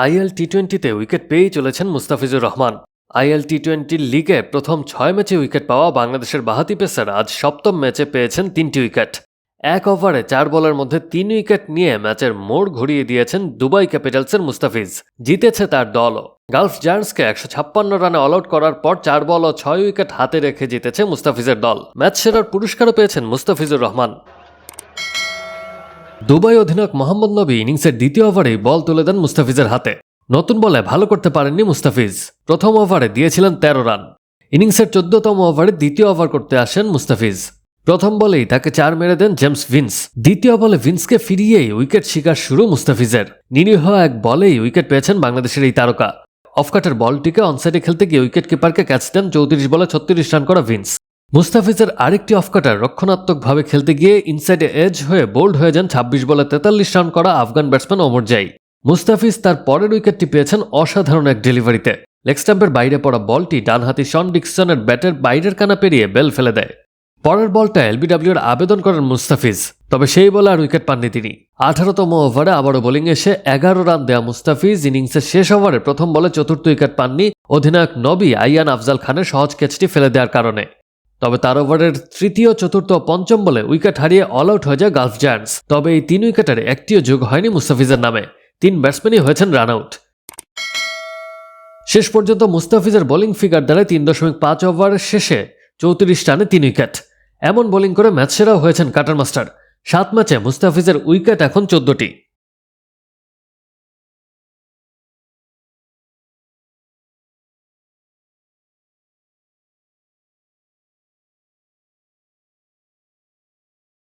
IL টি-20তে wicket পেয়েই চলেছেন Mustafizur Rahman. IL টি-20 লিগে প্রথম 6 ম্যাচে উইকেট পাওয়া বাংলাদেশের বাঁহাতি পেসার আজ সপ্তম ম্যাচে পেয়েছেন 3টি উইকেট। 1 ওভারে 4 বলের মধ্যে 3 উইকেট নিয়ে ম্যাচের মোড় ঘুরিয়ে দিয়েছেন দুবাই ক্যাপিটালসের মুস্তাফিজ। জিতেছে তার দলও। গালফ জায়ান্টসকে 156 রানে অল আউট করার পর 4 বল ও 6 উইকেট হাতে রেখে জিতেছে মুস্তাফিজের দল। ম্যাচ সেরার পুরস্কারও পেয়েছেন মুস্তাফিজুর রহমান। দুবাই অধিনায়ক মোহাম্মদ নবী ইনিংসের দ্বিতীয় ওভারেই বল তুলে দেন মুস্তাফিজের হাতে। নতুন বলে ভালো করতে পারেননি মুস্তাফিজ। প্রথম ওভারে দিয়েছিলেন 13 রান। ইনিংসের 14তম ওভারে দ্বিতীয় ওভার করতে আসেন মুস্তাফিজ। প্রথম বলেই তাকে 4 মেরে দেন জেমস ভিন্স। দ্বিতীয় বলে ভিন্সকে ফিরিয়েই উইকেট শিকার শুরু মুস্তাফিজের। নিরীহ এক বলেই উইকেট পেয়েছেন বাংলাদেশের এই তারকা। অফকাটের বলটিকে অনসাইডে খেলতে গিয়ে উইকেট কিপারকে ক্যাচ দেন 34 বলে 36 রান করা ভিন্স। মুস্তাফিজের আরেকটি অফকাটার রক্ষণাত্মকভাবে খেলতে গিয়ে ইনসাইডে এজ হয়ে বোল্ড হয়ে যান 26 বলে 43 রান করা আফগান ব্যাটসম্যান ওমর জাই। মুস্তাফিজ তার পরের উইকেটটি পেয়েছেন অসাধারণ এক ডেলিভারিতে। লেগ স্টাম্পের বাইরে পড়া বলটি ডানহাতি শন ডিকসনের ব্যাটের বাইরের কানা পেরিয়ে বেল ফেলে দেয়। পরের বলটা এলবিডব্লিউর আবেদন করেন মুস্তাফিজ, তবে সেই বলে আর উইকেট পাননি তিনি। 18তম ওভারে আবারও বোলিং এসে 11 রান দেয়া মুস্তাফিজ ইনিংসের শেষ ওভারে প্রথম বলে চতুর্থ উইকেট পাননি অধিনায়ক নবী আইয়ান আফজাল খানের সহজ ক্যাচটি ফেলে দেওয়ার কারণে। তবে তার ওভারের তৃতীয়, চতুর্থ ও পঞ্চম বলে উইকেট হারিয়ে অল আউট হয়ে যায় গালফ জায়ান্টস। তবে এই 3 উইকেটের একটিও যোগ হয়নি মুস্তাফিজের নামে। 3 ব্যাটসম্যানই হয়েছেন রান আউট। শেষ পর্যন্ত মুস্তাফিজের বোলিং ফিগার দ্বারা 3.5 ওভারের শেষে 34 রানে 3 উইকেট। এমন বোলিং করে ম্যাচ সেরাও হয়েছেন কাটার মাস্টার। 7 ম্যাচে মুস্তাফিজের উইকেট এখন 14টি।